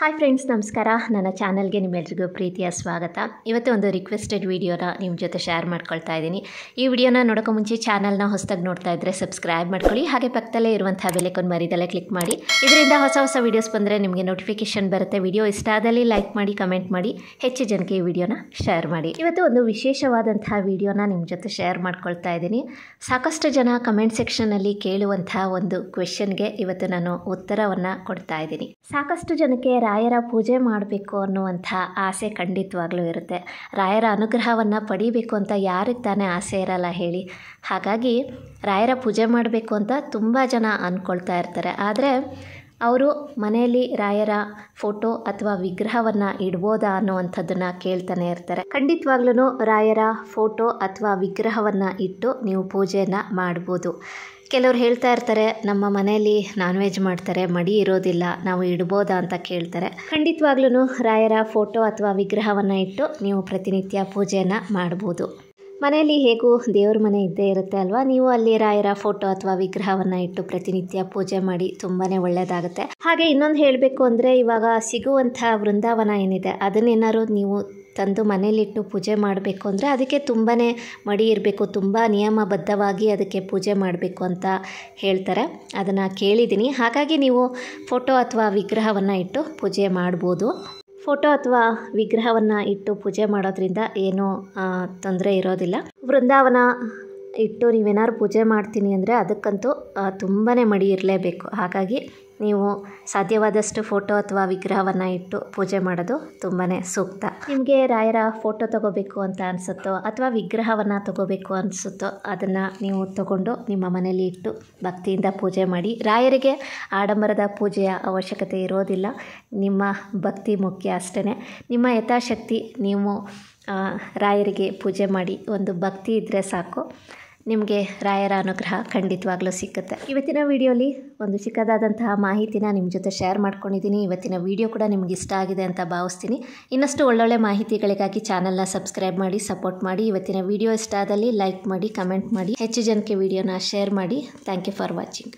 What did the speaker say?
Hi friends, ನಮಸ್ಕಾರ. ನನ್ನ ಚಾನಲ್ಗೆ ನಿಮ್ಮೆಲ್ರಿಗೂ ಪ್ರೀತಿಯ ಸ್ವಾಗತ. ಇವತ್ತು ಒಂದು ರಿಕ್ವೆಸ್ಟೆಡ್ ವಿಡಿಯೋನ ನಿಮ್ಮ ಜೊತೆ ಶೇರ್ ಮಾಡ್ಕೊಳ್ತಾ ಇದ್ದೀನಿ. ಈ ವಿಡಿಯೋನ ನೋಡೋಕೆ ಮುಂಚೆ ಚಾನಲ್ನ ಹೊಸದಾಗಿ ನೋಡ್ತಾ ಇದ್ದರೆ ಸಬ್ಸ್ಕ್ರೈಬ್ ಮಾಡ್ಕೊಳ್ಳಿ. ಹಾಗೆ ಪಕ್ಕದಲ್ಲೇ ಇರುವಂಥ ಬೆಲೈಕನ್ ಮರಿದಲ್ಲೇ ಕ್ಲಿಕ್ ಮಾಡಿ. ಇದರಿಂದ ಹೊಸ ವೀಡಿಯೋಸ್ ಬಂದರೆ ನಿಮಗೆ ನೋಟಿಫಿಕೇಶನ್ ಬರುತ್ತೆ. ವಿಡಿಯೋ ಇಷ್ಟ ಆದಲ್ಲಿ ಲೈಕ್ ಮಾಡಿ, ಕಮೆಂಟ್ ಮಾಡಿ, ಹೆಚ್ಚು ಜನಕ್ಕೆ ಈ ವಿಡಿಯೋನ ಶೇರ್ ಮಾಡಿ. ಇವತ್ತು ಒಂದು ವಿಶೇಷವಾದಂಥ ವಿಡಿಯೋನ ನಿಮ್ಮ ಜೊತೆ ಶೇರ್ ಮಾಡ್ಕೊಳ್ತಾ ಇದ್ದೀನಿ. ಸಾಕಷ್ಟು ಜನ ಕಮೆಂಟ್ ಸೆಕ್ಷನಲ್ಲಿ ಕೇಳುವಂಥ ಒಂದು ಕ್ವೆಶನ್ಗೆ ಇವತ್ತು ನಾನು ಉತ್ತರವನ್ನು ಕೊಡ್ತಾ ಇದ್ದೀನಿ. ಸಾಕಷ್ಟು ಜನಕ್ಕೆ ರಾಯರ ಪೂಜೆ ಮಾಡಬೇಕು ಅನ್ನುವಂಥ ಆಸೆ ಖಂಡಿತವಾಗ್ಲೂ ಇರುತ್ತೆ. ರಾಯರ ಅನುಗ್ರಹವನ್ನು ಪಡಿಬೇಕು ಅಂತ ಯಾರಿಗೆ ತಾನೇ ಆಸೆ ಇರಲ್ಲ ಹೇಳಿ. ಹಾಗಾಗಿ ರಾಯರ ಪೂಜೆ ಮಾಡಬೇಕು ಅಂತ ತುಂಬ ಜನ ಅಂದ್ಕೊಳ್ತಾ ಇರ್ತಾರೆ. ಆದರೆ ಅವರು ಮನೆಯಲ್ಲಿ ರಾಯರ ಫೋಟೋ ಅಥವಾ ವಿಗ್ರಹವನ್ನು ಇಡ್ಬೋದಾ ಅನ್ನುವಂಥದ್ದನ್ನು ಕೇಳ್ತಾನೆ ಇರ್ತಾರೆ. ಖಂಡಿತವಾಗ್ಲೂ ರಾಯರ ಫೋಟೋ ಅಥವಾ ವಿಗ್ರಹವನ್ನು ಇಟ್ಟು ನೀವು ಪೂಜೆಯನ್ನು ಮಾಡ್ಬೋದು. ಕೆಲವ್ರು ಹೇಳ್ತಾ ಇರ್ತಾರೆ, ನಮ್ಮ ಮನೆಯಲ್ಲಿ ನಾನ್ ವೆಜ್ ಮಾಡ್ತಾರೆ, ಮಡಿ ಇರೋದಿಲ್ಲ, ನಾವು ಇಡ್ಬೋದಾ ಅಂತ ಕೇಳ್ತಾರೆ. ಖಂಡಿತವಾಗ್ಲೂ ರಾಯರ ಫೋಟೋ ಅಥವಾ ವಿಗ್ರಹವನ್ನು ಇಟ್ಟು ನೀವು ಪ್ರತಿನಿತ್ಯ ಪೂಜೆಯನ್ನು ಮಾಡ್ಬೋದು. ಮನೆಯಲ್ಲಿ ಹೇಗೂ ದೇವ್ರ ಮನೆ ಇದ್ದೇ ಇರುತ್ತೆ ಅಲ್ವಾ, ನೀವು ಅಲ್ಲಿ ರಾಯರ ಫೋಟೋ ಅಥವಾ ವಿಗ್ರಹವನ್ನು ಇಟ್ಟು ಪ್ರತಿನಿತ್ಯ ಪೂಜೆ ಮಾಡಿ ತುಂಬಾ ಒಳ್ಳೆಯದಾಗುತ್ತೆ. ಹಾಗೆ ಇನ್ನೊಂದು ಹೇಳಬೇಕು ಅಂದರೆ, ಇವಾಗ ಸಿಗುವಂಥ ವೃಂದಾವನ ಏನಿದೆ ಅದನ್ನೇನಾದ್ರು ನೀವು ತಂದು ಮನೇಲಿಟ್ಟು ಪೂಜೆ ಮಾಡಬೇಕು ಅಂದರೆ ಅದಕ್ಕೆ ತುಂಬಾ ಮಡಿ ಇರಬೇಕು, ತುಂಬ ನಿಯಮಬದ್ಧವಾಗಿ ಅದಕ್ಕೆ ಪೂಜೆ ಮಾಡಬೇಕು ಅಂತ ಹೇಳ್ತಾರೆ. ಅದನ್ನು ಕೇಳಿದ್ದೀನಿ. ಹಾಗಾಗಿ ನೀವು ಫೋಟೋ ಅಥವಾ ವಿಗ್ರಹವನ್ನು ಇಟ್ಟು ಪೂಜೆ ಮಾಡ್ಬೋದು. ಫೋಟೋ ಅಥವಾ ವಿಗ್ರಹವನ್ನು ಇಟ್ಟು ಪೂಜೆ ಮಾಡೋದ್ರಿಂದ ಏನೂ ತೊಂದರೆ ಇರೋದಿಲ್ಲ. ವೃಂದಾವನ ಇಟ್ಟು ನೀವೇನಾದ್ರು ಪೂಜೆ ಮಾಡ್ತೀನಿ ಅಂದರೆ ಅದಕ್ಕಂತೂ ತುಂಬಾ ಮಡಿ ಇರಲೇಬೇಕು. ಹಾಗಾಗಿ ನೀವು ಸಾಧ್ಯವಾದಷ್ಟು ಫೋಟೋ ಅಥವಾ ವಿಗ್ರಹವನ್ನು ಇಟ್ಟು ಪೂಜೆ ಮಾಡೋದು ತುಂಬಾ ಸೂಕ್ತ. ನಿಮಗೆ ರಾಯರ ಫೋಟೋ ತೊಗೋಬೇಕು ಅಂತ ಅನಿಸುತ್ತೋ ಅಥವಾ ವಿಗ್ರಹವನ್ನು ತೊಗೋಬೇಕು ಅನಿಸುತ್ತೋ ಅದನ್ನು ನೀವು ತಗೊಂಡು ನಿಮ್ಮ ಮನೆಯಲ್ಲಿ ಇಟ್ಟು ಭಕ್ತಿಯಿಂದ ಪೂಜೆ ಮಾಡಿ. ರಾಯರಿಗೆ ಆಡಂಬರದ ಪೂಜೆಯ ಅವಶ್ಯಕತೆ ಇರೋದಿಲ್ಲ. ನಿಮ್ಮ ಭಕ್ತಿ ಮುಖ್ಯ ಅಷ್ಟೇ. ನಿಮ್ಮ ಯಥಾಶಕ್ತಿ ನೀವು ರಾಯರಿಗೆ ಪೂಜೆ ಮಾಡಿ. ಒಂದು ಭಕ್ತಿ ಇದ್ದರೆ ಸಾಕು, ನಿಮಗೆ ರಾಯರ ಅನುಗ್ರಹ ಖಂಡಿತವಾಗ್ಲೂ ಸಿಕ್ಕುತ್ತೆ. ಇವತ್ತಿನ ವಿಡಿಯೋಲಿ ಒಂದು ಚಿಕ್ಕದಾದಂತಹ ಮಾಹಿತಿನ ನಿಮ್ಮ ಜೊತೆ ಶೇರ್ ಮಾಡ್ಕೊಂಡಿದ್ದೀನಿ. ಇವತ್ತಿನ ವಿಡಿಯೋ ಕೂಡ ನಿಮ್ಗೆ ಇಷ್ಟ ಆಗಿದೆ ಅಂತ ಭಾವಿಸ್ತೀನಿ. ಇನ್ನಷ್ಟು ಒಳ್ಳೊಳ್ಳೆ ಮಾಹಿತಿಗಳಿಗಾಗಿ ಚಾನಲ್ನ ಸಬ್ಸ್ಕ್ರೈಬ್ ಮಾಡಿ, ಸಪೋರ್ಟ್ ಮಾಡಿ. ಇವತ್ತಿನ ವಿಡಿಯೋ ಇಷ್ಟ ಆದಲ್ಲಿ ಲೈಕ್ ಮಾಡಿ, ಕಮೆಂಟ್ ಮಾಡಿ, ಹೆಚ್ಚು ಜನಕ್ಕೆ ವಿಡಿಯೋನ ಶೇರ್ ಮಾಡಿ. Thank you for watching.